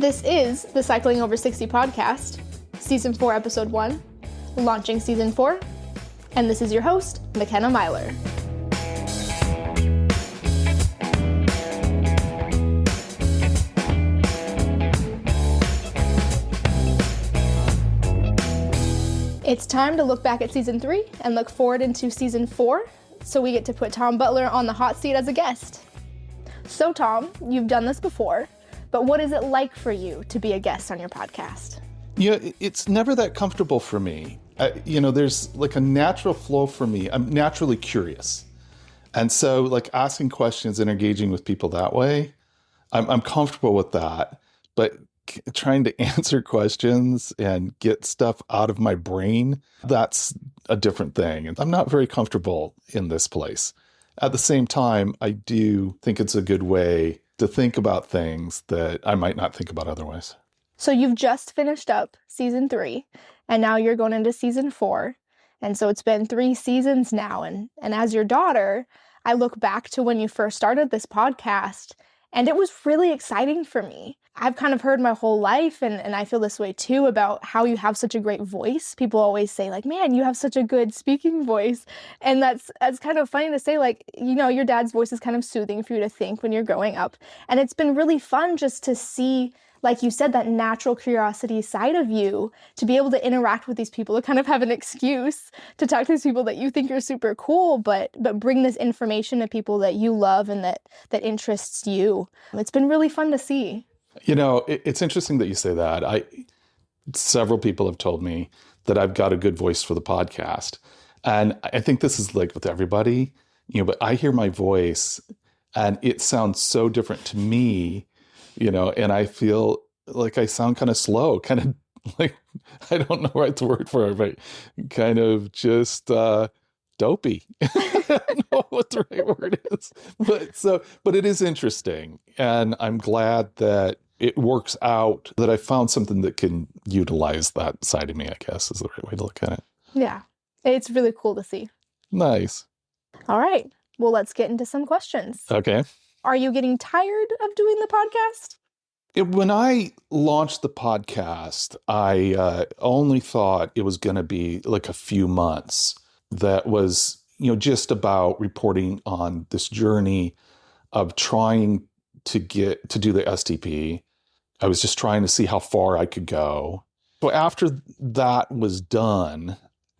This is the Cycling Over 60 podcast, Season 4, Episode 1, launching Season 4, and this is your host, McKenna Myler. It's time to look back at Season 3 and look forward into Season 4, so we get to put Tom Butler on the hot seat as a guest. So Tom, you've done this before, but what is it like for you to be a guest on your podcast? Yeah, it's never that comfortable for me. There's like a natural flow for me. I'm naturally curious. And so like asking questions and engaging with people that way, I'm comfortable with that. But trying to answer questions and get stuff out of my brain, that's a different thing. And I'm not very comfortable in this place. At the same time, I do think it's a good way to think about things that I might not think about otherwise. So you've just finished up Season 3, and now you're going into Season 4. And so it's been 3 seasons now. And as your daughter, I look back to when you first started this podcast, and it was really exciting for me. I've kind of heard my whole life, and I feel this way too, about how you have such a great voice. People always say like, man, you have such a good speaking voice. And that's kind of funny to say, like, your dad's voice is kind of soothing for you to think when you're growing up. And it's been really fun just to see, like you said, that natural curiosity side of you, to be able to interact with these people, to kind of have an excuse to talk to these people that you think are super cool, but bring this information to people that you love and that interests you. It's been really fun to see. It's interesting that you say that. Several people have told me that I've got a good voice for the podcast. And I think this is like with everybody, but I hear my voice and it sounds so different to me, and I feel like I sound kind of slow, kind of like, I don't know what the word for it, but kind of just dopey. I don't know what the right word is. But it is interesting. And I'm glad that it works out, that I found something that can utilize that side of me, I guess, is the right way to look at it. Yeah, it's really cool to see. Nice. All right. Well, let's get into some questions. Okay. Are you getting tired of doing the podcast? When I launched the podcast, I only thought it was going to be like a few months. That was, just about reporting on this journey of trying to do the STP. I was just trying to see how far I could go. So after that was done,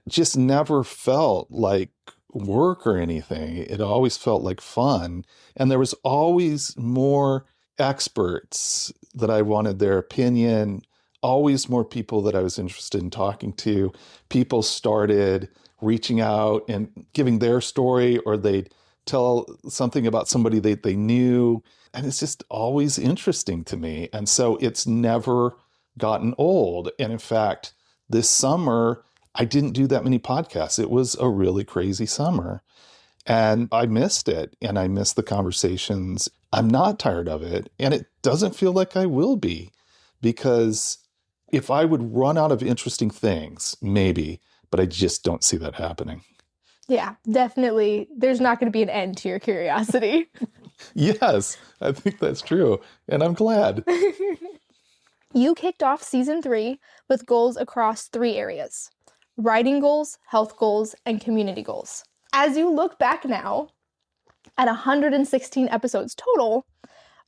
it just never felt like work or anything. It always felt like fun. And there was always more experts that I wanted their opinion, always more people that I was interested in talking to. People started reaching out and giving their story, or they'd tell something about somebody they knew. And it's just always interesting to me. And so it's never gotten old. And in fact, this summer, I didn't do that many podcasts. It was a really crazy summer. And I missed it. And I missed the conversations. I'm not tired of it. And it doesn't feel like I will be. Because if I would run out of interesting things, maybe, but I just don't see that happening. Yeah, definitely. There's not going to be an end to your curiosity. Yes, I think that's true. And I'm glad. You kicked off Season 3 with goals across 3 areas: writing goals, health goals, and community goals. As you look back now at 116 episodes total,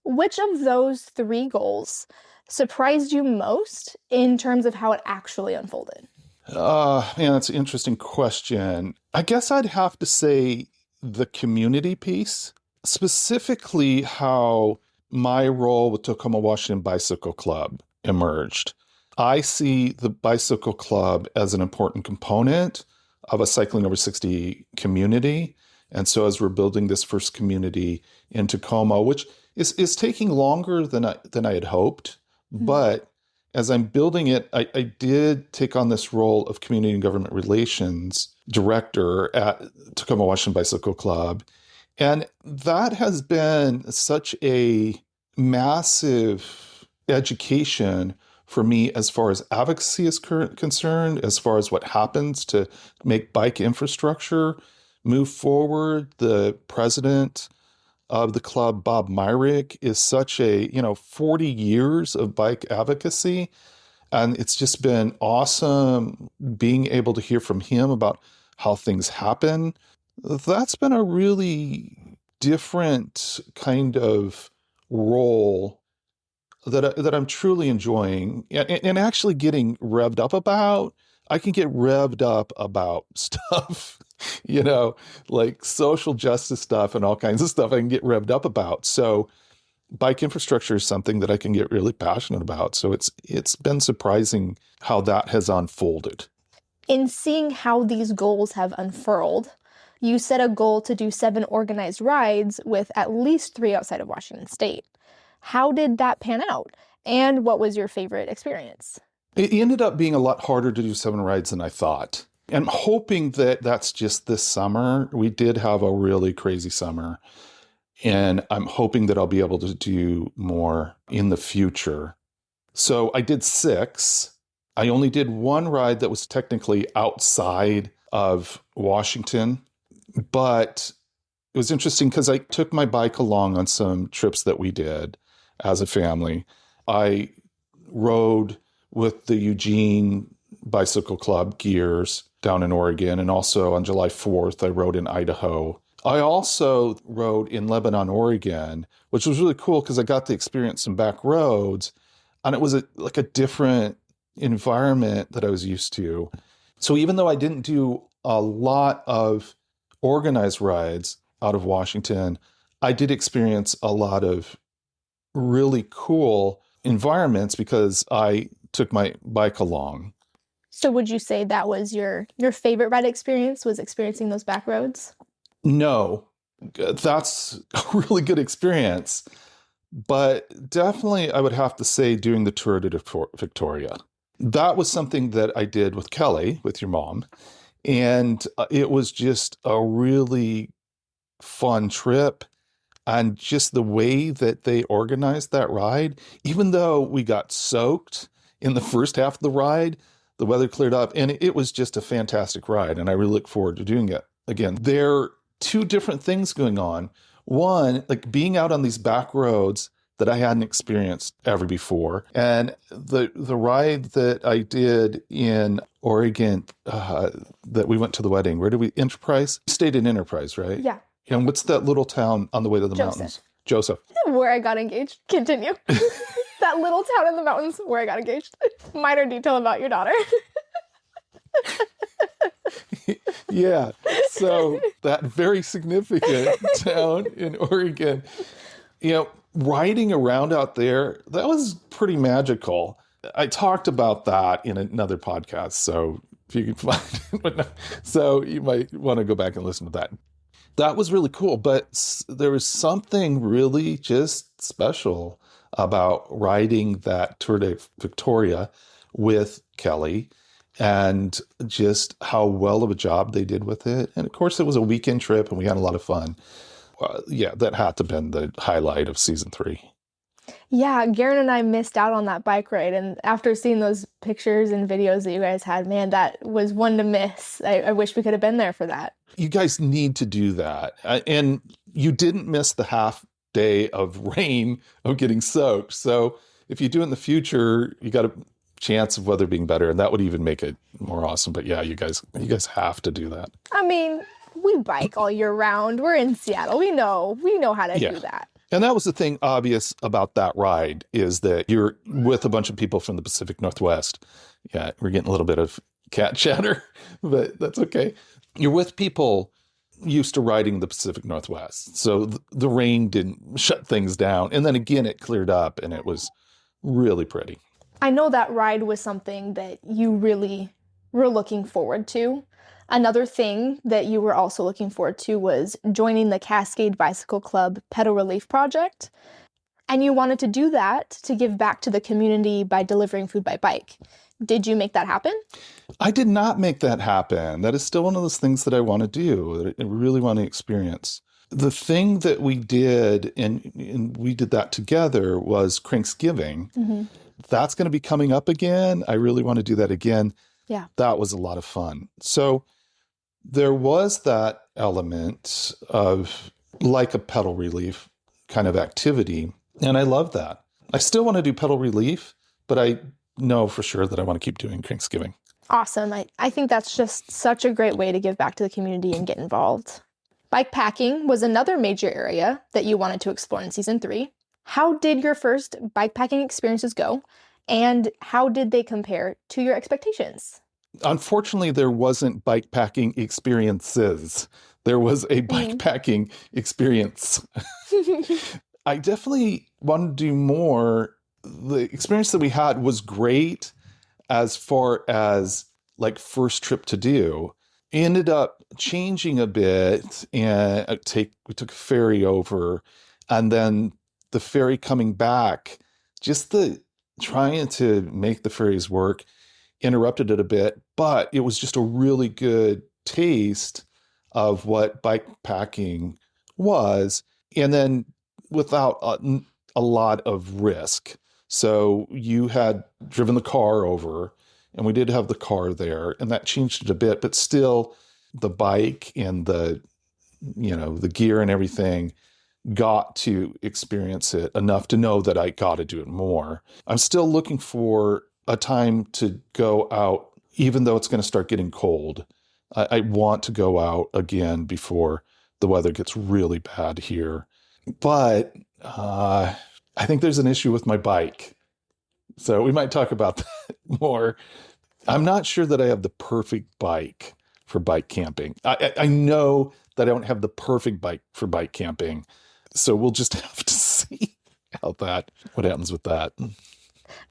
which of those 3 goals surprised you most in terms of how it actually unfolded? Man, that's an interesting question. I guess I'd have to say the community piece, specifically how my role with Tacoma, Washington Bicycle Club emerged. I see the Bicycle Club as an important component of a Cycling Over 60 community. And so as we're building this first community in Tacoma, which is taking longer than I had hoped, but as I'm building it, I did take on this role of community and government relations director at Tacoma, Washington Bicycle Club. And that has been such a massive education for me as far as advocacy is concerned, as far as what happens to make bike infrastructure move forward. The president of the club, Bob Myrick, is such a, 40 years of bike advocacy. And it's just been awesome being able to hear from him about how things happen. That's been a really different kind of role that I'm truly enjoying and actually getting revved up about. I can get revved up about stuff, you know, like social justice stuff and all kinds of stuff I can get revved up about. So bike infrastructure is something that I can get really passionate about. So it's been surprising how that has unfolded. In seeing how these goals have unfurled, you set a goal to do 7 organized rides with at least 3 outside of Washington State. How did that pan out? And what was your favorite experience? It ended up being a lot harder to do 7 rides than I thought. I'm hoping that that's just this summer. We did have a really crazy summer. And I'm hoping that I'll be able to do more in the future. So I did 6. I only did 1 ride that was technically outside of Washington, but it was interesting because I took my bike along on some trips that we did as a family. I rode with the Eugene Bicycle Club gears down in Oregon, and also on July 4th, I rode in Idaho. I also rode in Lebanon, Oregon, which was really cool because I got to experience some back roads, and it was like a different environment that I was used to. So even though I didn't do a lot of organized rides out of Washington, I did experience a lot of really cool environments because I took my bike along. So would you say that was your favorite ride experience, was experiencing those back roads? No, that's a really good experience. But definitely, I would have to say doing the Tour de Victoria. That was something that I did with Kelly, with your mom. And it was just a really fun trip. And just the way that they organized that ride, even though we got soaked in the first half of the ride, the weather cleared up and it was just a fantastic ride. And I really look forward to doing it again. There are 2 different things going on. One, like being out on these back roads that I hadn't experienced ever before. And the ride that I did in Oregon, that we went to the wedding, where did we, Enterprise? We stayed in Enterprise, right? Yeah. And what's that little town on the way to the Joseph. mountains? Joseph. Where I got engaged. Continue. That little town in the mountains where I got engaged. Minor detail about your daughter. Yeah. So that very significant town in Oregon, riding around out there, that was pretty magical. I talked about that in another podcast. So if you can find it, so you might want to go back and listen to that. That was really cool, but there was something really just special about riding that Tour de Victoria with Kelly and just how well of a job they did with it. And of course, it was a weekend trip and we had a lot of fun. That had to have been the highlight of season 3. Yeah, Garen and I missed out on that bike ride. And after seeing those pictures and videos that you guys had, man, that was one to miss. I wish we could have been there for that. You guys need to do that. And you didn't miss the half day of rain of getting soaked. So if you do it in the future, you got a chance of weather being better. And that would even make it more awesome. But yeah, you guys have to do that. I mean, we bike all year round. We're in Seattle. We know how to do that. And that was the thing obvious about that ride is that you're with a bunch of people from the Pacific Northwest. Yeah, we're getting a little bit of cat chatter, but that's okay. You're with people used to riding the Pacific Northwest. So the rain didn't shut things down. And then again, it cleared up and it was really pretty. I know that ride was something that you really were looking forward to. Another thing that you were also looking forward to was joining the Cascade Bicycle Club Pedal Relief Project. And you wanted to do that to give back to the community by delivering food by bike. Did you make that happen? I did not make that happen. That is still one of those things that I want to do, that I really want to experience. The thing that we did, and we did that together, was Cranksgiving. Mm-hmm. That's going to be coming up again. I really want to do that again. Yeah. That was a lot of fun. So there was that element of like a pedal relief kind of activity. And I love that. I still want to do pedal relief, but I know for sure that I want to keep doing Cranksgiving. Awesome. I think that's just such a great way to give back to the community and get involved. Bike packing was another major area that you wanted to explore in season 3. How did your first bike packing experiences go? And how did they compare to your expectations? Unfortunately, there wasn't bike packing experiences. There was a bike packing experience. I definitely want to do more. The experience that we had was great as far as like first trip to do. Ended up changing a bit, and we took a ferry over, and then the ferry coming back, just the trying to make the ferries work interrupted it a bit, but it was just a really good taste of what bike packing was, and then without a lot of risk. So you had driven the car over, and we did have the car there, and that changed it a bit, but still the bike and the gear and everything got to experience it enough to know that I got to do it more. I'm still looking for a time to go out, even though it's going to start getting cold. I want to go out again before the weather gets really bad here. But I think there's an issue with my bike. So we might talk about that more. I'm not sure that I have the perfect bike for bike camping. I know that I don't have the perfect bike for bike camping. So we'll just have to see what happens with that.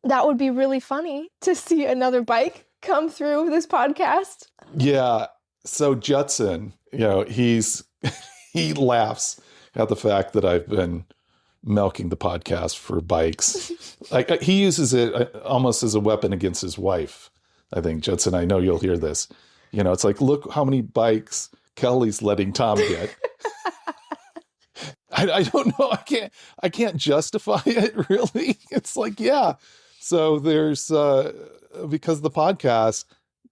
That would be really funny to see another bike come through this podcast. Yeah. So Judson, he laughs at the fact that I've been milking the podcast for bikes. He uses it almost as a weapon against his wife. I think, Judson, I know you'll hear this. It's like, look how many bikes Kelly's letting Tom get. I don't know. I can't justify it really. It's like, yeah. So there's, because of the podcast,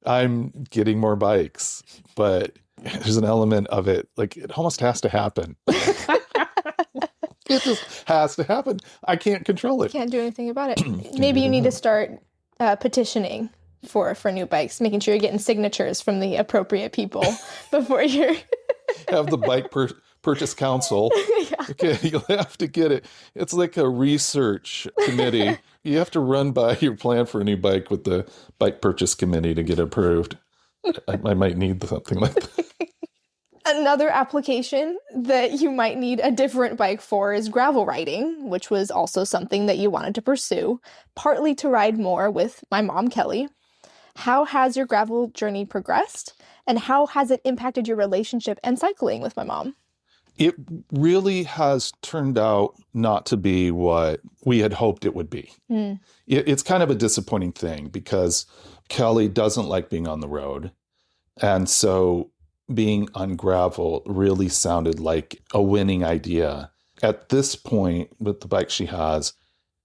I'm getting more bikes, but there's an element of it. Like, it almost has to happen. It just has to happen. I can't control it. Can't do anything about it. Maybe you need to start petitioning for new bikes, making sure you're getting signatures from the appropriate people before you're have the bike purchase council. Yeah. Okay, you'll have to get it. It's like a research committee. You have to run by your plan for a new bike with the bike purchase committee to get approved. I might need something like that. Another application that you might need a different bike for is gravel riding, which was also something that you wanted to pursue, partly to ride more with my mom, Kelly. How has your gravel journey progressed, and how has it impacted your relationship and cycling with my mom? It really has turned out not to be what we had hoped it would be. It's kind of a disappointing thing because Kelly doesn't like being on the road. And so being on gravel really sounded like a winning idea. At this point, with the bike she has,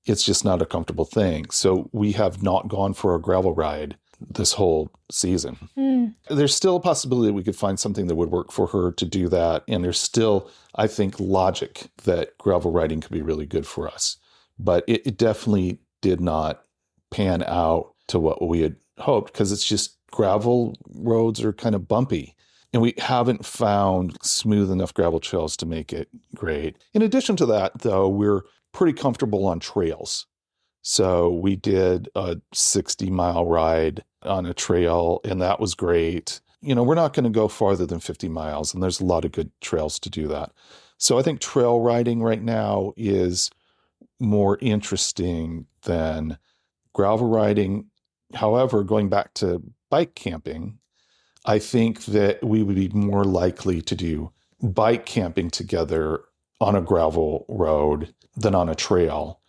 it's just not a comfortable thing. So we have not gone for a gravel ride this whole season. There's still a possibility that we could find something that would work for her to do that. And there's still, I think, logic that gravel riding could be really good for us. But it definitely did not pan out to what we had hoped because it's just gravel roads are kind of bumpy. And we haven't found smooth enough gravel trails to make it great. In addition to that, though, we're pretty comfortable on trails. So we did a 60-mile ride on a trail, and that was great. We're not going to go farther than 50 miles, and there's a lot of good trails to do that. So I think trail riding right now is more interesting than gravel riding. However, going back to bike camping, I think that we would be more likely to do bike camping together on a gravel road than on a trail.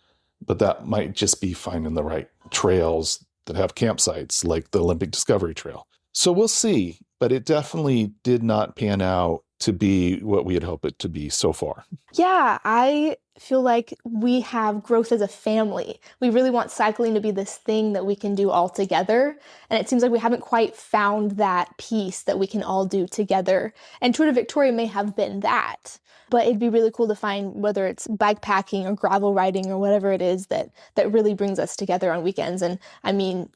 But that might just be finding the right trails that have campsites like the Olympic Discovery Trail. So we'll see. But it definitely did not pan out to be what we had hoped it to be so far. Yeah, I feel like we have growth as a family. We really want cycling to be this thing that we can do all together. And it seems like we haven't quite found that piece that we can all do together. And Tour de Victoria may have been that. But it'd be really cool to find whether it's bike packing or gravel riding or whatever it is that really brings us together on weekends. And I mean,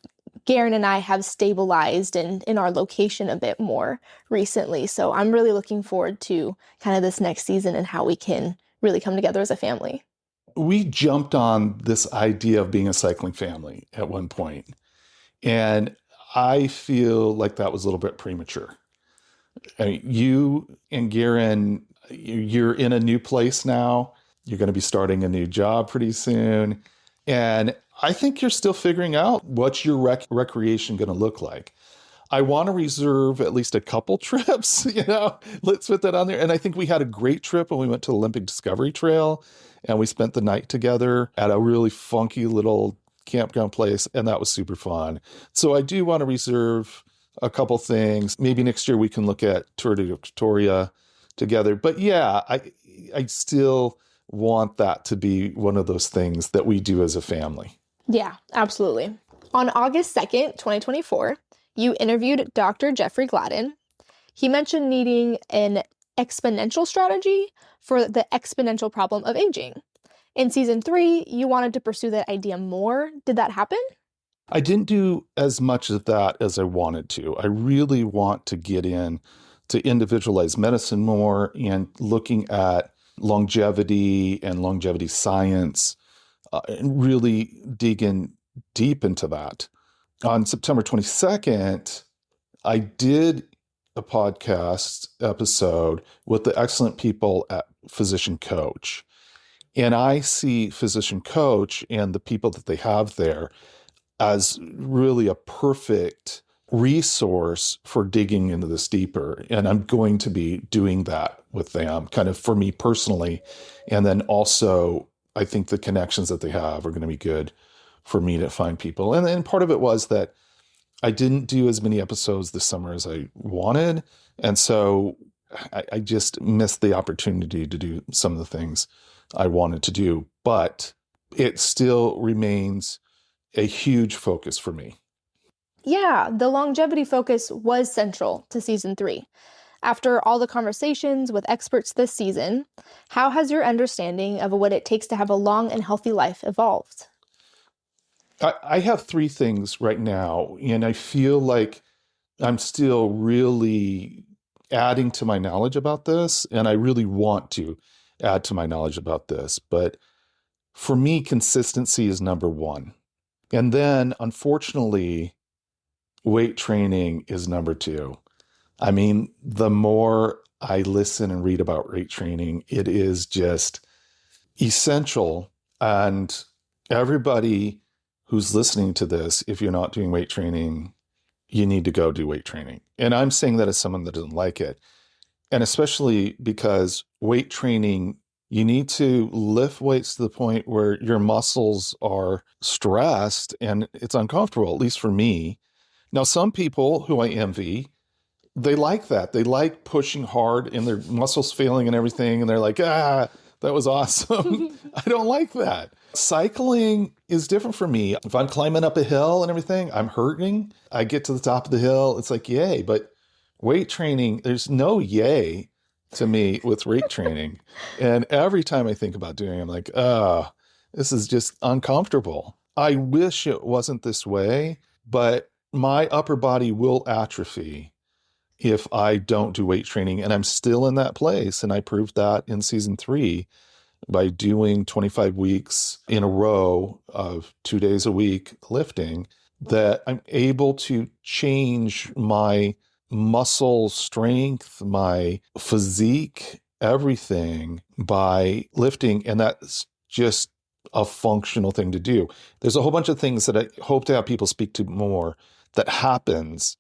Garen and I have stabilized in our location a bit more recently. So I'm really looking forward to kind of this next season and how we can really come together as a family. We jumped on this idea of being a cycling family at one point, and I feel like that was a little bit premature. I mean, you and Garen, you're in a new place now. You're going to be starting a new job pretty soon. And I think you're still figuring out what's your recreation going to look like. I want to reserve at least a couple trips, let's put that on there. And I think we had a great trip when we went to Olympic Discovery Trail and we spent the night together at a really funky little campground place. And that was super fun. So I do want to reserve a couple things. Maybe next year we can look at Tour de Victoria together. But yeah, I still want that to be one of those things that we do as a family. Yeah, absolutely. On August 2nd, 2024, you interviewed Dr. Jeffrey Gladden. He mentioned needing an exponential strategy for the exponential problem of aging. In season 3, you wanted to pursue that idea more. Did that happen? I didn't do as much of that as I wanted to. I really want to get in to individualized medicine more and looking at longevity and longevity science and really dig in deep into that. On September 22nd, I did a podcast episode with the excellent people at Physician Coach. And I see Physician Coach and the people that they have there as really a perfect resource for digging into this deeper. And I'm going to be doing that with them, kind of for me personally. And then also, I think the connections that they have are going to be good for me to find people. And then part of it was that I didn't do as many episodes this summer as I wanted. And so I just missed the opportunity to do some of the things I wanted to do. But it still remains a huge focus for me. Yeah, the longevity focus was central to season 3. After all the conversations with experts this season, how has your understanding of what it takes to have a long and healthy life evolved? I have 3 things right now, and I feel like I'm still really adding to my knowledge about this, and I really want to add to my knowledge about this. But for me, consistency is number 1. And then, unfortunately, weight training is number 2. I mean, the more I listen and read about weight training, it is just essential. And everybody who's listening to this, if you're not doing weight training, you need to go do weight training. And I'm saying that as someone that doesn't like it. And especially because weight training, you need to lift weights to the point where your muscles are stressed and it's uncomfortable, at least for me. Now, some people who I envy, they like that. They like pushing hard and their muscles failing and everything. And they're like, that was awesome. I don't like that. Cycling is different for me. If I'm climbing up a hill and everything, I'm hurting. I get to the top of the hill. It's like, yay. But weight training, there's no yay to me with weight training. And every time I think about doing it, I'm like, this is just uncomfortable. I wish it wasn't this way, but my upper body will atrophy if I don't do weight training. And I'm still in that place. And I proved that in season 3 by doing 25 weeks in a row of 2 days a week lifting, that I'm able to change my muscle strength, my physique, everything by lifting. And that's just a functional thing to do. There's a whole bunch of things that I hope to have people speak to more that happens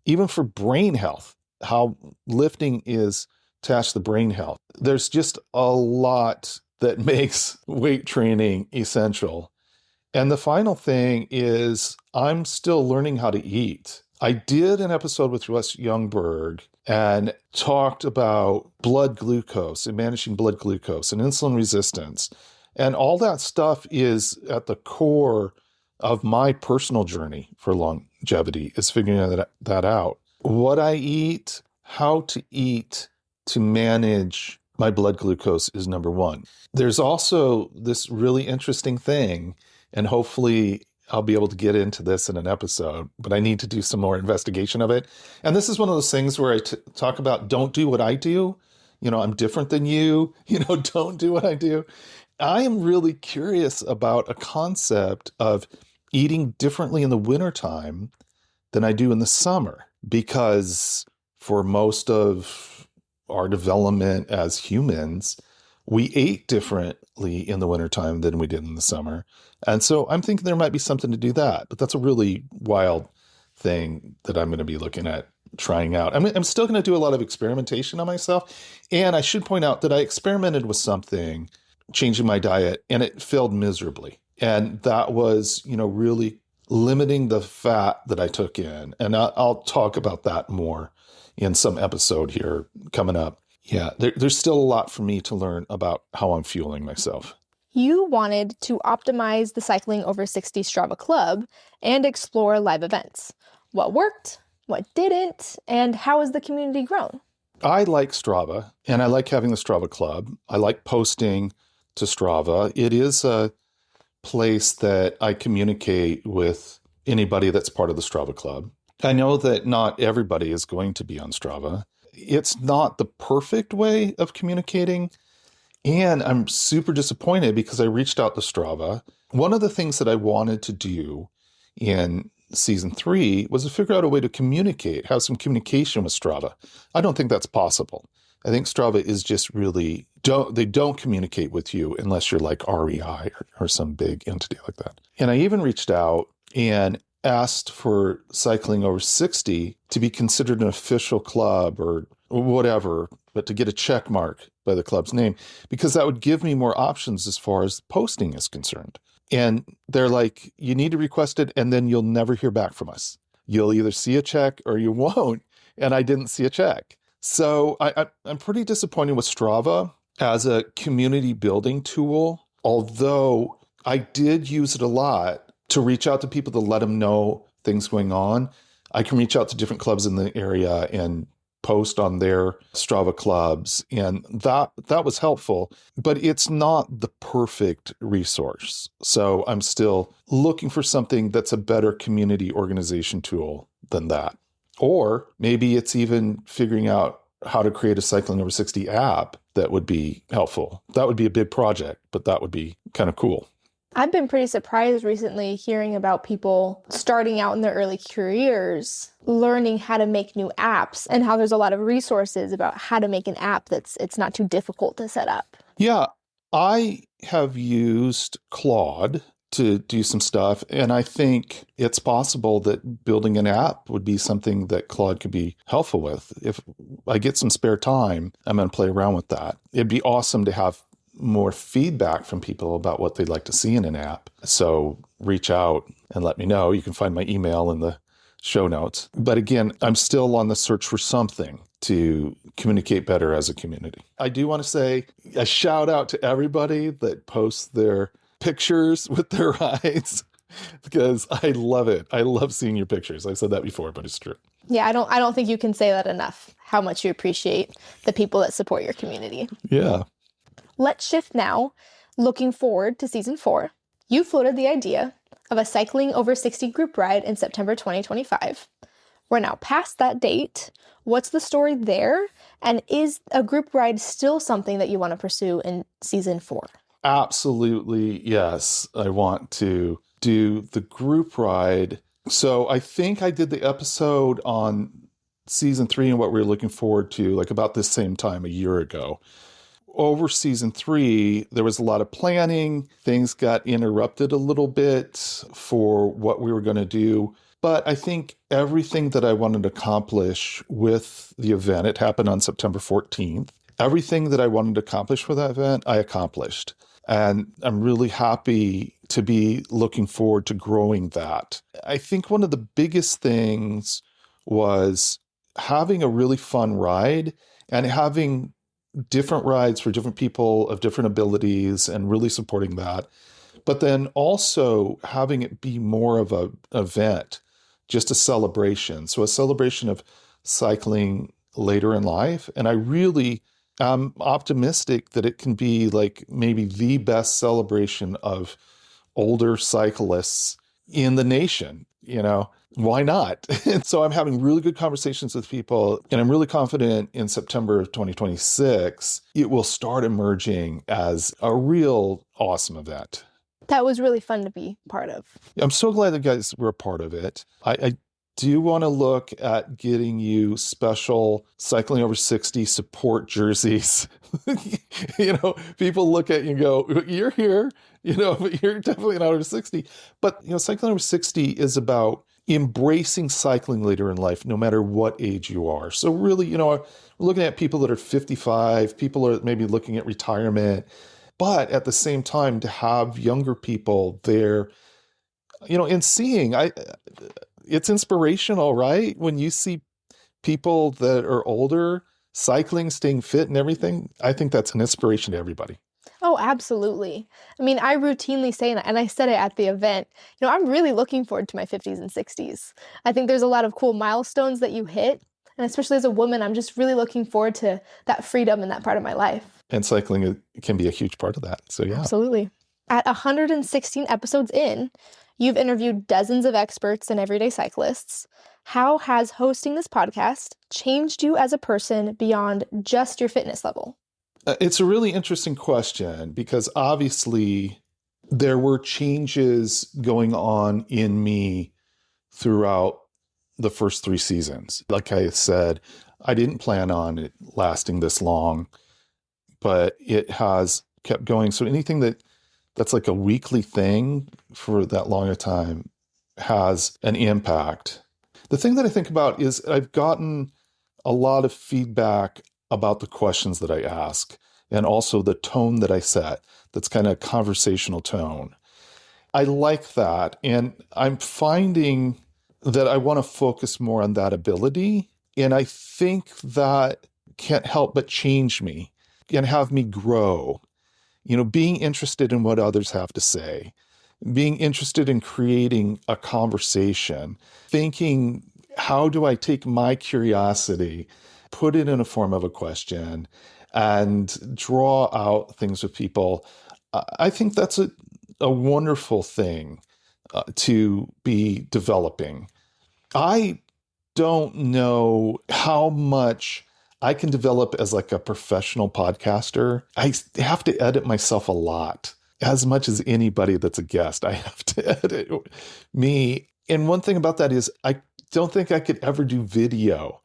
even for brain health, how lifting is attached to brain health. There's just a lot that makes weight training essential. And the final thing is I'm still learning how to eat. I did an episode with Russ Youngberg, and talked about blood glucose and managing blood glucose and insulin resistance. And all that stuff is at the core of my personal journey for longevity, is figuring that out. What I eat, how to eat to manage my blood glucose is number one. There's also this really interesting thing, and hopefully I'll be able to get into this in an episode, but I need to do some more investigation of it. And this is one of those things where I talk about don't do what I do. I'm different than you. Don't do what I do. I am really curious about a concept of eating differently in the wintertime than I do in the summer, because for most of our development as humans, we ate differently in the wintertime than we did in the summer. And so I'm thinking there might be something to do that, but that's a really wild thing that I'm going to be looking at trying out. I'm still going to do a lot of experimentation on myself. And I should point out that I experimented with something, changing my diet, and it failed miserably. And that was, really limiting the fat that I took in. And I'll talk about that more in some episode here coming up. Yeah, there's still a lot for me to learn about how I'm fueling myself. You wanted to optimize the Cycling Over 60 Strava Club and explore live events. What worked, what didn't, and how has the community grown? I like Strava, and I like having the Strava Club. I like posting to Strava. It is a place that I communicate with anybody that's part of the Strava Club. I know that not everybody is going to be on Strava. It's not the perfect way of communicating, and I'm super disappointed because I reached out to Strava. One of the things that I wanted to do in season 3 was to figure out a way to communicate, have some communication with Strava. I don't think that's possible. I think Strava is just really, they don't communicate with you unless you're like REI or some big entity like that. And I even reached out and asked for Cycling Over 60 to be considered an official club or whatever, but to get a check mark by the club's name, because that would give me more options as far as posting is concerned. And they're like, you need to request it, and then you'll never hear back from us. You'll either see a check or you won't. And I didn't see a check. So I'm pretty disappointed with Strava as a community building tool, although I did use it a lot to reach out to people to let them know things going on. I can reach out to different clubs in the area and post on their Strava clubs, and that was helpful, but it's not the perfect resource. So I'm still looking for something that's a better community organization tool than that. Or maybe it's even figuring out how to create a Cycling Over 60 app that would be helpful. That would be a big project, but that would be kind of cool. I've been pretty surprised recently hearing about people starting out in their early careers, learning how to make new apps, and how there's a lot of resources about how to make an app it's not too difficult to set up. Yeah, I have used Claude to do some stuff, and I think it's possible that building an app would be something that Claude could be helpful with. If I get some spare time, I'm going to play around with that. It'd be awesome to have more feedback from people about what they'd like to see in an app. So reach out and let me know. You can find my email in the show notes. But again, I'm still on the search for something to communicate better as a community. I do want to say a shout out to everybody that posts their pictures with their rides, because I love it. I love seeing your pictures. I've said that before, but it's true. Yeah, I don't think you can say that enough, how much you appreciate the people that support your community. Yeah. Let's shift now, looking forward to season 4. You floated the idea of a Cycling Over 60 group ride in September 2025. We're now past that date. What's the story there? And is a group ride still something that you want to pursue in season 4? Absolutely, yes. I want to do the group ride. So I think I did the episode on season 3 and what we were looking forward to, like about this same time a year ago. Over season 3, there was a lot of planning. Things got interrupted a little bit for what we were going to do. But I think everything that I wanted to accomplish with the event, it happened on September 14th. Everything that I wanted to accomplish with that event, I accomplished. And I'm really happy to be looking forward to growing that. I think one of the biggest things was having a really fun ride and having different rides for different people of different abilities and really supporting that. But then also having it be more of a event, just a celebration. So a celebration of cycling later in life. And I really am optimistic that it can be like maybe the best celebration of older cyclists in the nation, why not? And so I'm having really good conversations with people, and I'm really confident in September of 2026, it will start emerging as a real awesome event. That was really fun to be part of. I'm so glad that guys were a part of it. I do want to look at getting you special Cycling Over 60 support jerseys. People look at you and go, you're here, but you're definitely not over 60. But, Cycling Over 60 is about embracing cycling later in life, no matter what age you are. So really, we're looking at people that are 55, people are maybe looking at retirement, but at the same time to have younger people there, and seeing, it's inspirational, right? When you see people that are older cycling, staying fit and everything, I think that's an inspiration to everybody. Oh, absolutely. I mean, I routinely say, and I said it at the event, I'm really looking forward to my 50s and 60s. I think there's a lot of cool milestones that you hit. And especially as a woman, I'm just really looking forward to that freedom in that part of my life. And cycling can be a huge part of that. So, yeah. Absolutely. At 116 episodes in, you've interviewed dozens of experts and everyday cyclists. How has hosting this podcast changed you as a person beyond just your fitness level? It's a really interesting question because obviously there were changes going on in me throughout the first 3 seasons. Like I said, I didn't plan on it lasting this long, but it has kept going. So anything that's like a weekly thing for that long a time has an impact. The thing that I think about is I've gotten a lot of feedback about the questions that I ask and also the tone that I set. That's kind of a conversational tone. I like that. And I'm finding that I want to focus more on that ability. And I think that can't help but change me and have me grow. Being interested in what others have to say, being interested in creating a conversation, thinking, how do I take my curiosity, put it in a form of a question, and draw out things with people? I think that's a wonderful thing to be developing. I don't know how much I can develop as like a professional podcaster. I have to edit myself a lot. As much as anybody that's a guest, I have to edit me. And one thing about that is I don't think I could ever do video.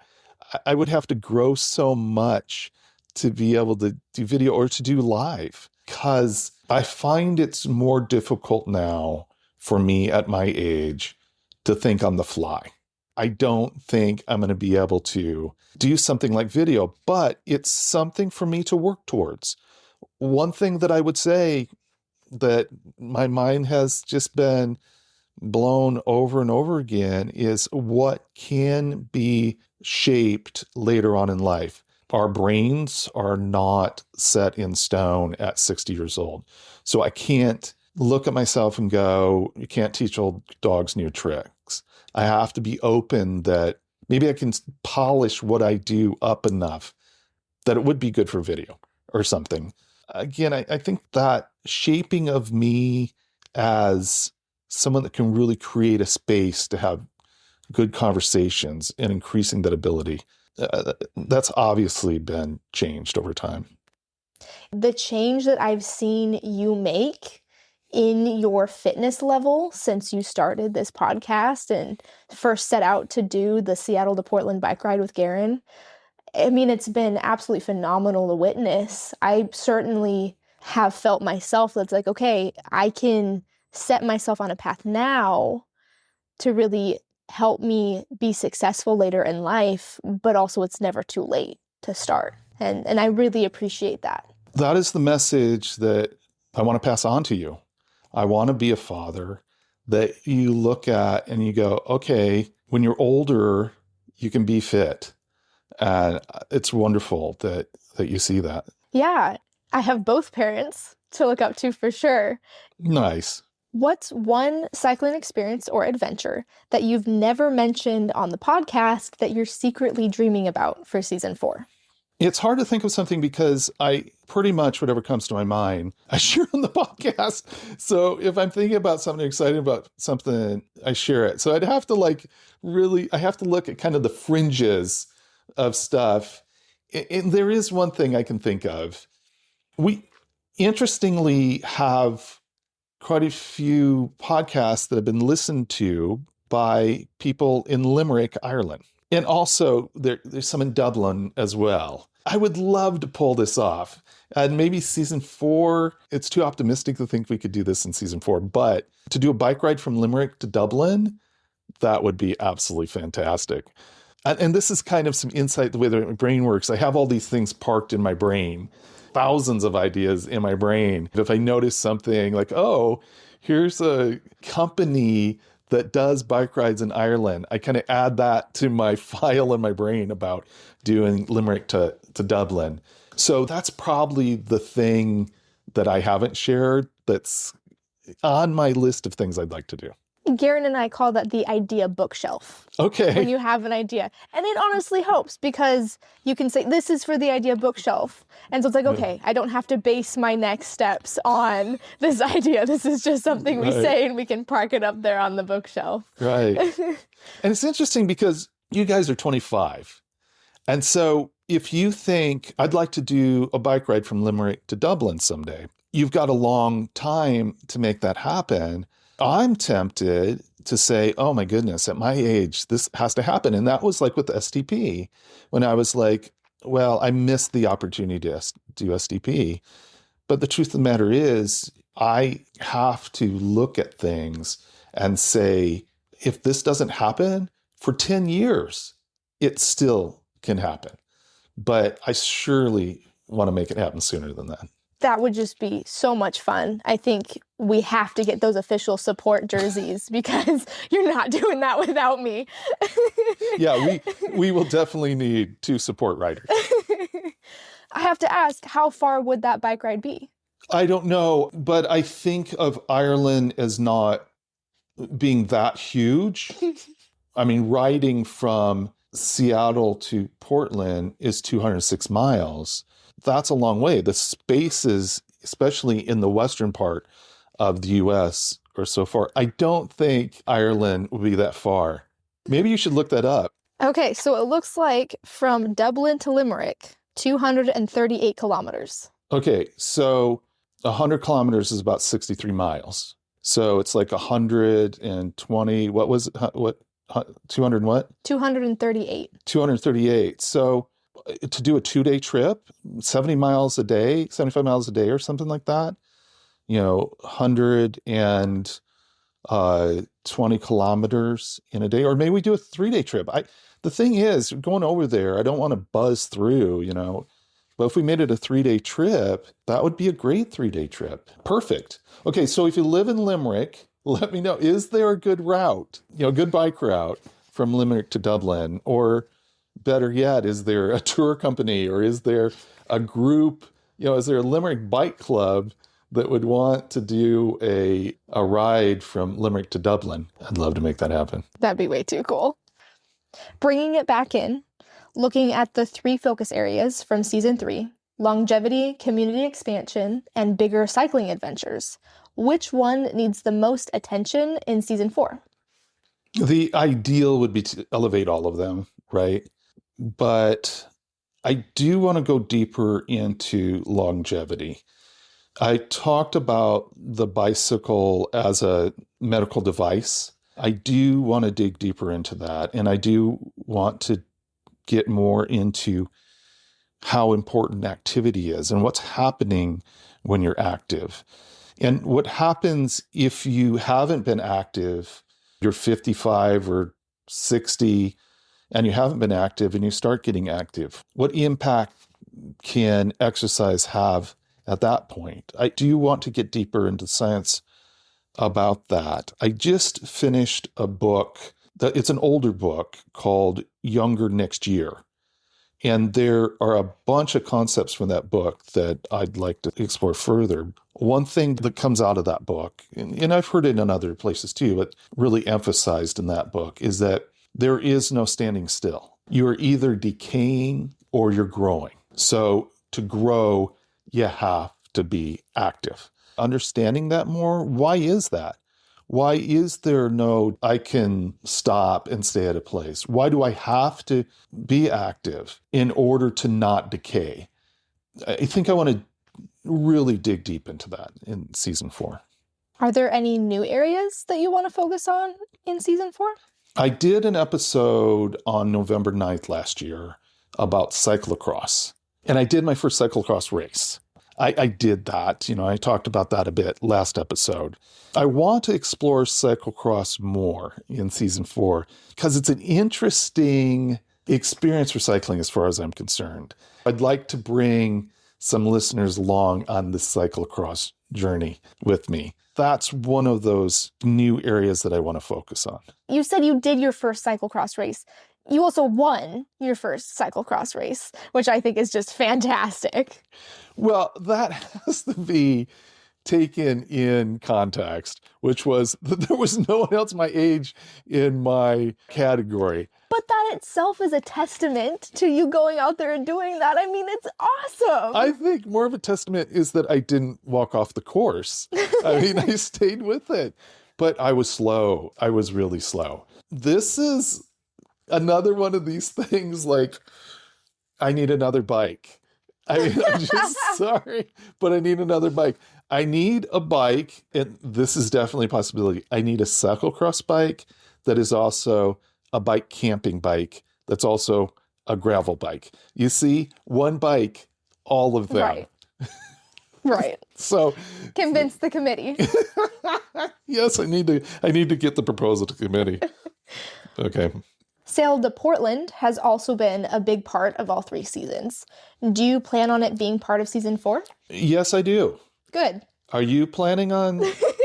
I would have to grow so much to be able to do video or to do live, because I find it's more difficult now for me at my age to think on the fly. I don't think I'm going to be able to do something like video, but it's something for me to work towards. One thing that I would say that my mind has just been blown over and over again is what can be shaped later on in life. Our brains are not set in stone at 60 years old. So I can't look at myself and go, you can't teach old dogs new tricks. I have to be open that maybe I can polish what I do up enough that it would be good for video or something. Again, I think that shaping of me as someone that can really create a space to have good conversations and increasing that ability, that's obviously been changed over time. The change that I've seen you make in your fitness level since you started this podcast and first set out to do the Seattle to Portland bike ride with Garen, I mean, it's been absolutely phenomenal to witness. I certainly have felt myself that's like, okay, I can set myself on a path now to really help me be successful later in life, but also it's never too late to start. And I really appreciate that. That is the message that I want to pass on to you. I want to be a father that you look at and you go, okay, when you're older, you can be fit. And it's wonderful that you see that. Yeah, I have both parents to look up to for sure. Nice. What's one cycling experience or adventure that you've never mentioned on the podcast that you're secretly dreaming about for season 4? It's hard to think of something because I pretty much whatever comes to my mind, I share on the podcast. So if I'm thinking about something exciting about something, I share it. So I'd have to I have to look at kind of the fringes of stuff. And there is one thing I can think of. We interestingly have quite a few podcasts that have been listened to by people in Limerick, Ireland. And also there's some in Dublin as well. I would love to pull this off. And maybe season 4, it's too optimistic to think we could do this in season 4, but to do a bike ride from Limerick to Dublin, that would be absolutely fantastic. And this is kind of some insight the way that my brain works. I have all these things parked in my brain, thousands of ideas in my brain. If I notice something like, oh, here's a company that does bike rides in Ireland, I kind of add that to my file in my brain about doing Limerick to Dublin. So that's probably the thing that I haven't shared that's on my list of things I'd like to do. Garen and I call that the idea bookshelf. Okay. When you have an idea. And it honestly helps because you can say, this is for the idea bookshelf. And so it's like, okay, I don't have to base my next steps on this idea. This is just something we say and we can park it up there on the bookshelf. Right. And it's interesting because you guys are 25. And so if you think, I'd like to do a bike ride from Limerick to Dublin someday, you've got a long time to make that happen. I'm tempted to say, oh my goodness, at my age, this has to happen. And that was like with STP, when I was like, well, I missed the opportunity to do STP. But the truth of the matter is, I have to look at things and say, if this doesn't happen for 10 years, it still can happen. But I surely want to make it happen sooner than that. That would just be so much fun. I think we have to get those official support jerseys because you're not doing that without me. Yeah, we will definitely need 2 support riders. I have to ask, how far would that bike ride be? I don't know, but I think of Ireland as not being that huge. I mean, riding from Seattle to Portland is 206 miles. That's a long way. The spaces, especially in the western part of the US, are so far. I don't think Ireland would be that far. Maybe you should look that up. Okay, so it looks like from Dublin to Limerick, 238 kilometers. Okay, so 100 kilometers is about 63 miles. So it's like 120, what was it? What, 200 what? 238. 238. So to do a 2-day trip, 70 miles a day, 75 miles a day or something like that, 120 kilometers in a day, or maybe we do a 3-day trip. The thing is, going over there, I don't want to buzz through, but if we made it a 3-day trip, that would be a great 3-day trip. Perfect. Okay, so if you live in Limerick, let me know, is there a good route, good bike route from Limerick to Dublin? Or better yet, is there a tour company, or is there a group, is there a Limerick bike club that would want to do a ride from Limerick to Dublin? I'd love to make that happen. That'd be way too cool. Bringing it back in, looking at the 3 focus areas from season 3, longevity, community expansion, and bigger cycling adventures. Which one needs the most attention in season 4? The ideal would be to elevate all of them, right? But I do want to go deeper into longevity. I talked about the bicycle as a medical device. I do want to dig deeper into that. And I do want to get more into how important activity is and what's happening when you're active. And what happens if you haven't been active, you're 55 or 60, and you haven't been active and you start getting active. What impact can exercise have at that point? I do want to get deeper into science about that. I just finished a book, it's an older book called Younger Next Year. And there are a bunch of concepts from that book that I'd like to explore further. One thing that comes out of that book, and I've heard it in other places too, but really emphasized in that book, is that there is no standing still. You are either decaying or you're growing. So to grow, you have to be active. Understanding that more, why is that? Why is there no, I can stop and stay at a place? Why do I have to be active in order to not decay? I think I want to really dig deep into that in season 4. Are there any new areas that you want to focus on in season 4? I did an episode on November 9th last year about cyclocross, and I did my first cyclocross race. I did that. I talked about that a bit last episode. I want to explore cyclocross more in season 4 because it's an interesting experience for cycling as far as I'm concerned. I'd like to bring some listeners along on this cyclocross journey with me. That's one of those new areas that I want to focus on. You said you did your first cyclocross race. You also won your first cyclocross race, which I think is just fantastic. Well, that has to be taken in context, which was that there was no one else my age in my category. But that itself is a testament to you going out there and doing that. I mean, it's awesome. I think more of a testament is that I didn't walk off the course. I mean, I stayed with it, but I was slow. I was really slow. This is another one of these things like, I need another bike. I mean, I'm just sorry, but I need another bike. I need a bike, and this is definitely a possibility. I need a cyclocross bike that is also a bike camping bike that's also a gravel bike. You see, one bike, all of them. Right. Right. So convince the committee. Yes, I need to get the proposal to committee. Okay. Sail to Portland has also been a big part of all 3 seasons. Do you plan on it being part of season 4? Yes, I do. Good. Are you planning on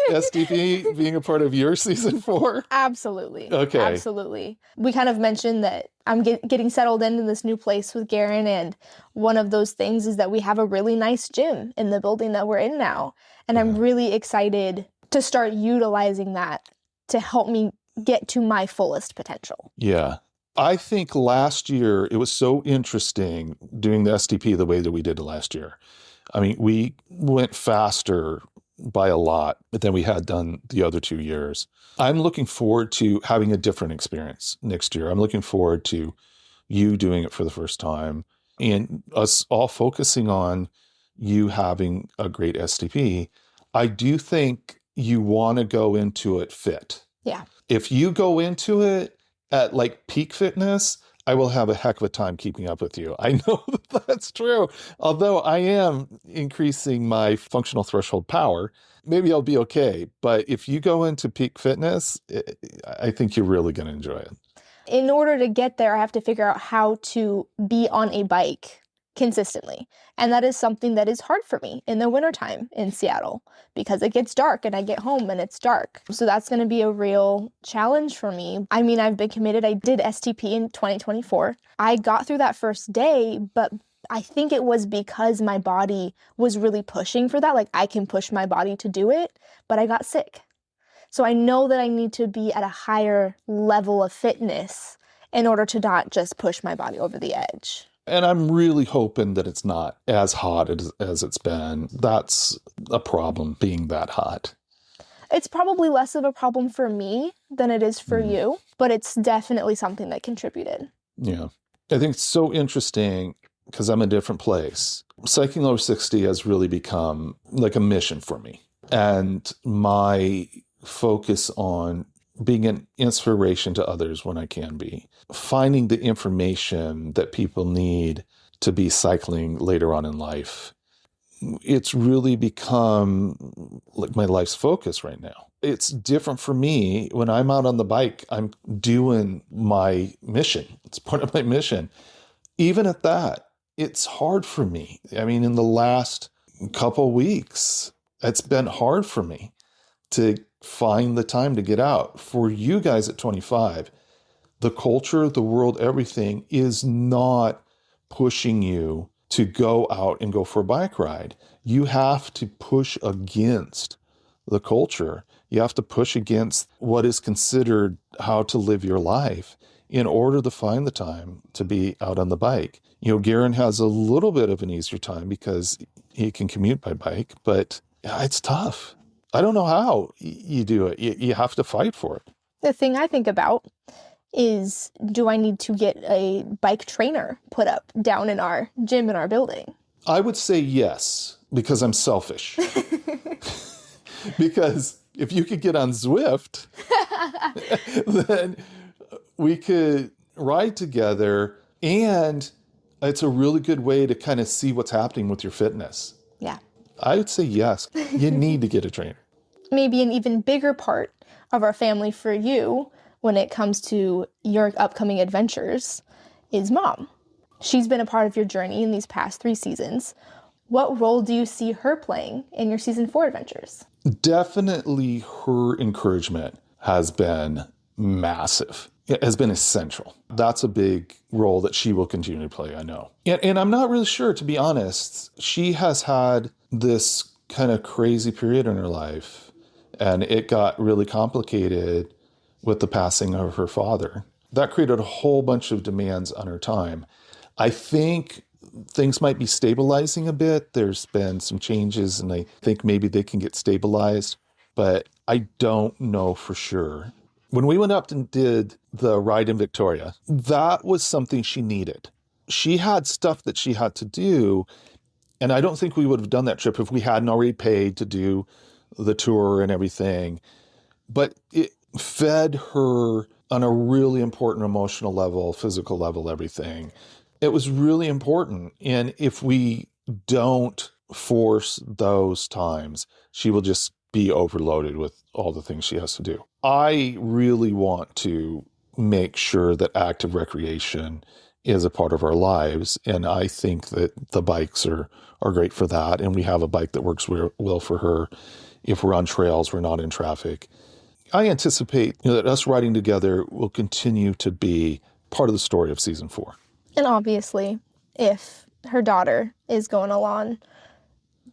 SDP being a part of your season 4? Absolutely. Okay. Absolutely. We kind of mentioned that I'm getting settled into this new place with Garen, and one of those things is that we have a really nice gym in the building that we're in now. And I'm really excited to start utilizing that to help me get to my fullest potential. Yeah. I think last year it was so interesting doing the SDP the way that we did it last year. I mean, we went faster by a lot than we had done the other 2 years. I'm looking forward to having a different experience next year. I'm looking forward to you doing it for the first time and us all focusing on you having a great SDP. I do think you want to go into it fit. Yeah. If you go into it at like peak fitness, I will have a heck of a time keeping up with you. I know that that's true. Although I am increasing my functional threshold power, maybe I'll be okay. But if you go into peak fitness, I think you're really going to enjoy it. In order to get there, I have to figure out how to be on a bike consistently. And that is something that is hard for me in the wintertime in Seattle because it gets dark and I get home and it's dark. So that's going to be a real challenge for me. I mean, I've been committed. I did STP in 2024. I got through that first day, but I think it was because my body was really pushing for that. Like I can push my body to do it, but I got sick. So I know that I need to be at a higher level of fitness in order to not just push my body over the edge. And I'm really hoping that it's not as hot as it's been. That's a problem, being that hot. It's probably less of a problem for me than it is for you, but it's definitely something that contributed. Yeah. I think it's so interesting because I'm in a different place. Cycling over 60 has really become like a mission for me. And my focus on being an inspiration to others when I can be, finding the information that people need to be cycling later on in life. It's really become like my life's focus right now. It's different for me when I'm out on the bike. I'm doing my mission. It's part of my mission. Even at that, it's hard for me. I mean, in the last couple weeks, it's been hard for me to find the time to get out. For you guys at 25, the culture, the world, everything is not pushing you to go out and go for a bike ride. You have to push against the culture. You have to push against what is considered how to live your life in order to find the time to be out on the bike. Garen has a little bit of an easier time because he can commute by bike, but yeah, it's tough. I don't know how you do it. You have to fight for it. The thing I think about is, do I need to get a bike trainer put up down in our gym in our building? I would say yes, because I'm selfish. Because if you could get on Zwift, then we could ride together, and it's a really good way to kind of see what's happening with your fitness. Yeah. I would say yes. You need to get a trainer. Maybe an even bigger part of our family for you when it comes to your upcoming adventures is Mom. She's been a part of your journey in these past 3 seasons. What role do you see her playing in your season 4 adventures? Definitely her encouragement has been massive. It has been essential. That's a big role that she will continue to play, I know. And I'm not really sure, to be honest. She has had this kind of crazy period in her life, and it got really complicated with the passing of her father. That created a whole bunch of demands on her time. I think things might be stabilizing a bit. There's been some changes, and I think maybe they can get stabilized, but I don't know for sure. When we went up and did the ride in Victoria, that was something she needed. She had stuff that she had to do, and I don't think we would have done that trip if we hadn't already paid to do the tour and everything. But it fed her on a really important emotional level, physical level, everything. It was really important. And if we don't force those times, she will just be overloaded with all the things she has to do. I really want to make sure that active recreation is a part of our lives. And I think that the bikes are great for that. And we have a bike that works well for her. If we're on trails, we're not in traffic. I anticipate that us riding together will continue to be part of the story of season 4. And obviously, if her daughter is going along,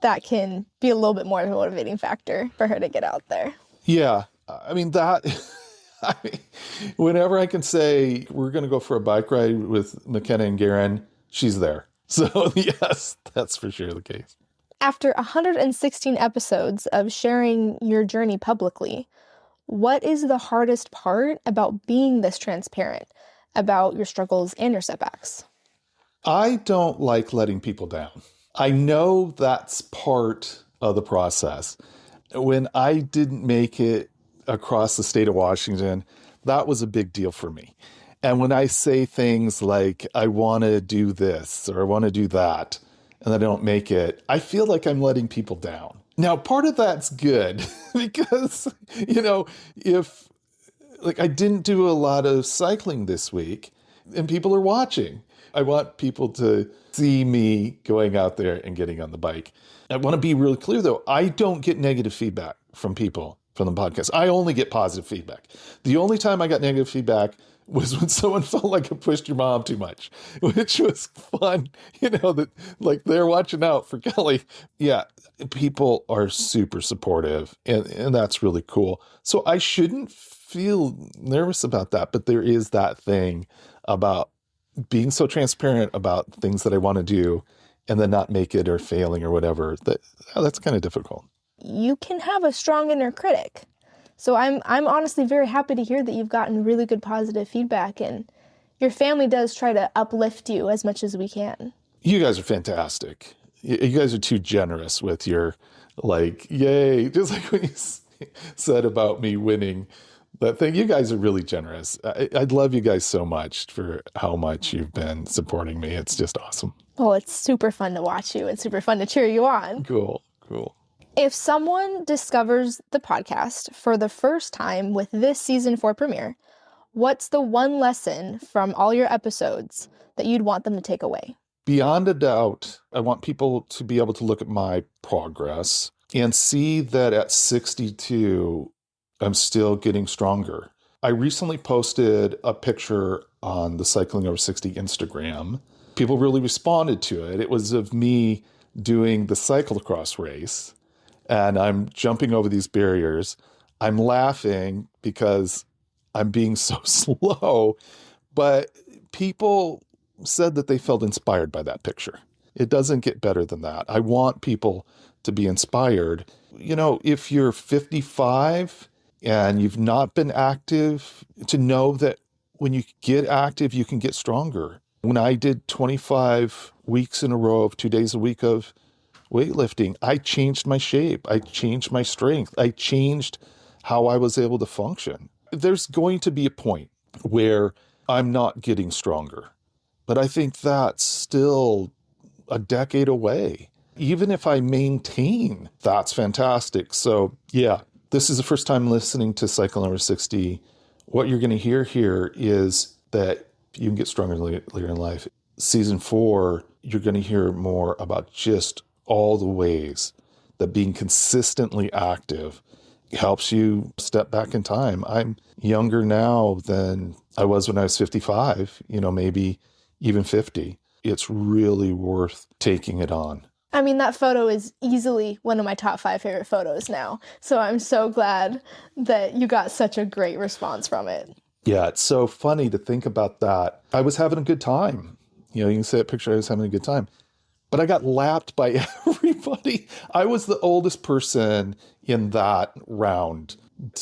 that can be a little bit more of a motivating factor for her to get out there. Yeah. I mean, whenever I can say we're going to go for a bike ride with McKenna and Garen, she's there. So yes, that's for sure the case. After 116 episodes of sharing your journey publicly, what is the hardest part about being this transparent about your struggles and your setbacks? I don't like letting people down. I know that's part of the process. When I didn't make it across the state of Washington, that was a big deal for me. And when I say things like, I want to do this or I want to do that, and I don't make it, I feel like I'm letting people down. Now, part of that's good because, if I didn't do a lot of cycling this week and people are watching, I want people to see me going out there and getting on the bike. I want to be really clear, though. I don't get negative feedback from people from the podcast. I only get positive feedback. The only time I got negative feedback was when someone felt like I pushed your mom too much, which was fun. That they're watching out for Kelly. Yeah, people are super supportive, and that's really cool. So I shouldn't feel nervous about that, but there is that thing about being so transparent about things that I want to do and then not make it or failing or whatever. That's kind of difficult. You can have a strong inner critic. So I'm honestly very happy to hear that you've gotten really good positive feedback, and your family does try to uplift you as much as we can. You guys are fantastic. You guys are too generous with your yay. Just like when you said about me winning that thing, you guys are really generous. I love you guys so much for how much you've been supporting me. It's just awesome. Oh, it's super fun to watch you and super fun to cheer you on. Cool. If someone discovers the podcast for the first time with this season 4 premiere, what's the one lesson from all your episodes that you'd want them to take away? Beyond a doubt, I want people to be able to look at my progress and see that at 62, I'm still getting stronger. I recently posted a picture on the Cycling Over 60 Instagram People really responded to it. It was of me doing the cyclocross race, and I'm jumping over these barriers. I'm laughing because I'm being so slow, but people said that they felt inspired by that picture. It doesn't get better than that. I want people to be inspired. If you're 55 and you've not been active, to know that when you get active, you can get stronger. When I did 25 weeks in a row of 2 days a week of weightlifting, I changed my shape. I changed my strength. I changed how I was able to function. There's going to be a point where I'm not getting stronger, but I think that's still a decade away. Even if I maintain, that's fantastic. So yeah, this is the first time listening to Cycle Number 60. What you're going to hear here is that you can get stronger later in life. Season 4, you're going to hear more about just all the ways that being consistently active helps you step back in time. I'm younger now than I was when I was 55, maybe even 50. It's really worth taking it on. I mean, that photo is easily one of my top 5 favorite photos now. So I'm so glad that you got such a great response from it. Yeah, it's so funny to think about that. I was having a good time. You can see that picture, I was having a good time. But I got lapped by everybody. I was the oldest person in that round.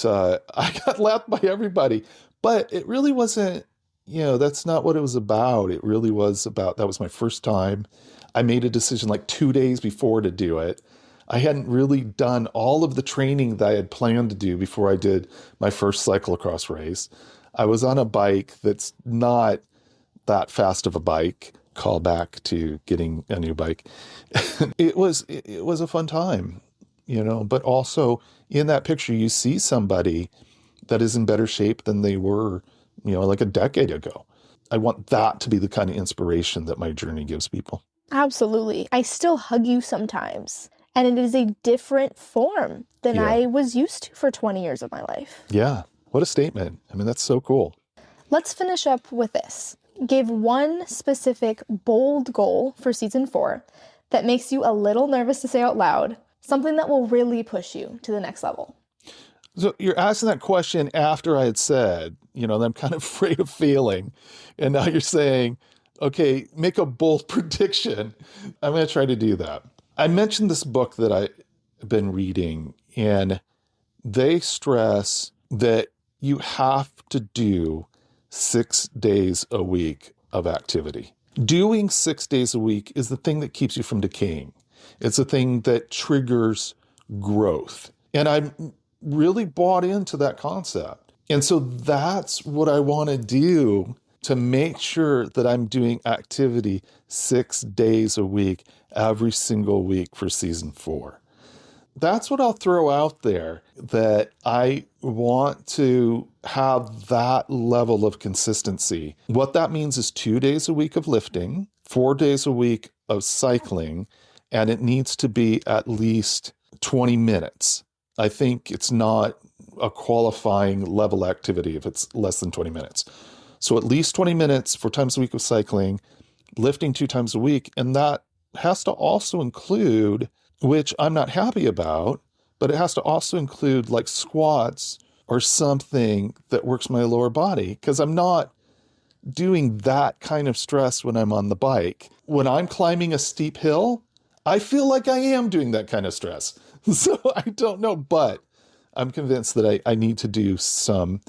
I got lapped by everybody. But it really wasn't, that's not what it was about. It really was about, that was my first time. I made a decision like 2 days before to do it. I hadn't really done all of the training that I had planned to do before I did my first cyclocross race. I was on a bike that's not that fast of a bike. Call back to getting a new bike. It was a fun time, but also in that picture, you see somebody that is in better shape than they were, like a decade ago. I want that to be the kind of inspiration that my journey gives people. Absolutely. I still hug you sometimes, and it is a different form than Yeah. I was used to for 20 years of my life. Yeah. What a statement. I mean, that's so cool. Let's finish up with this. Give one specific bold goal for season 4 that makes you a little nervous to say out loud, something that will really push you to the next level. So you're asking that question after I had said, that I'm kind of afraid of failing. And now you're saying, okay, make a bold prediction. I'm going to try to do that. I mentioned this book that I've been reading, and they stress that you have to do 6 days a week of activity. Doing 6 days a week is the thing that keeps you from decaying. It's the thing that triggers growth. And I'm really bought into that concept. And so that's what I want to do to make sure that I'm doing activity 6 days a week, every single week for season 4. That's what I'll throw out there, that I want to have that level of consistency. What that means is 2 days a week of lifting, 4 days a week of cycling, and it needs to be at least 20 minutes. I think it's not a qualifying level activity if it's less than 20 minutes. So at least 20 minutes 4 times a week of cycling, lifting 2 times a week, and that has to also include, which I'm not happy about, but it has to also include like squats or something that works my lower body, because I'm not doing that kind of stress when I'm on the bike. When I'm climbing a steep hill, I feel like I am doing that kind of stress. So I don't know, but I'm convinced that I need to do some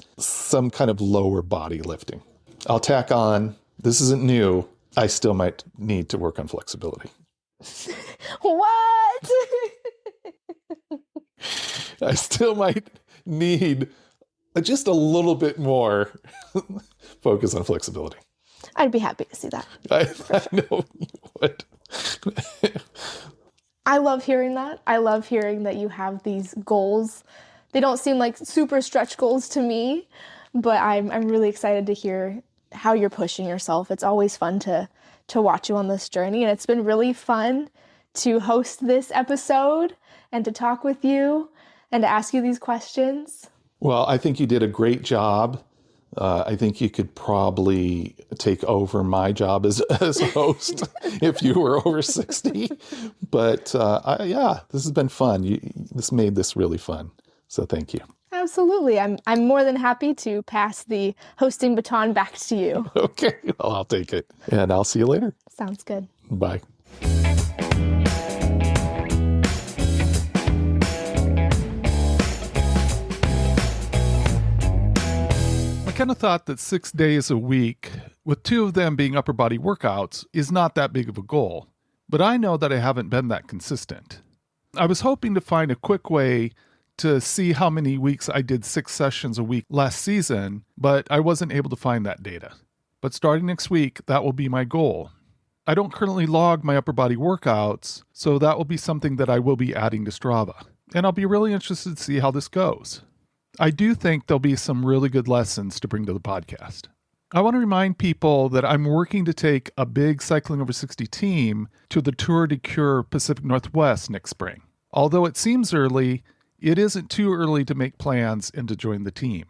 kind of lower body lifting. I'll tack on, this isn't new, I still might need to work on flexibility. What? I still might need just a little bit more focus on flexibility. I'd be happy to see that. I know you would. I love hearing that. I love hearing that you have these goals. They don't seem like super stretch goals to me, but I'm really excited to hear how you're pushing yourself. It's always fun to watch you on this journey, and it's been really fun to host this episode and to talk with you and to ask you these questions. Well, I think you did a great job I think you could probably take over my job as a host if you were over 60. But yeah, this has been fun. This made this really fun. So thank you. Absolutely. I'm more than happy to pass the hosting baton back to you. Okay, well, I'll take it. And I'll see you later. Sounds good. Bye. I kind of thought that 6 days a week, with 2 of them being upper body workouts, is not that big of a goal. But I know that I haven't been that consistent. I was hoping to find a quick way to see how many weeks I did 6 sessions a week last season, but I wasn't able to find that data. But starting next week, that will be my goal. I don't currently log my upper body workouts, so that will be something that I will be adding to Strava. And I'll be really interested to see how this goes. I do think there'll be some really good lessons to bring to the podcast. I want to remind people that I'm working to take a big Cycling Over 60 team to the Tour de Cure Pacific Northwest next spring. Although it seems early, it isn't too early to make plans and to join the team.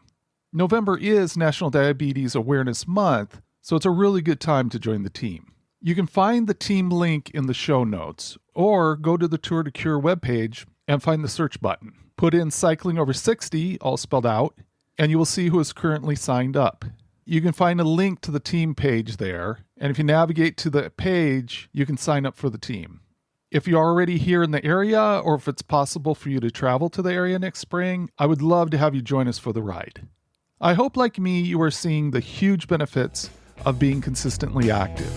November is National Diabetes Awareness Month, so it's a really good time to join the team. You can find the team link in the show notes, or go to the Tour de Cure webpage and find the search button. Put in Cycling Over 60, all spelled out, and you will see who is currently signed up. You can find a link to the team page there, and if you navigate to the page, you can sign up for the team. If you're already here in the area, or if it's possible for you to travel to the area next spring, I would love to have you join us for the ride. I hope, like me, you are seeing the huge benefits of being consistently active.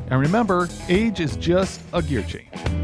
And remember, age is just a gear change.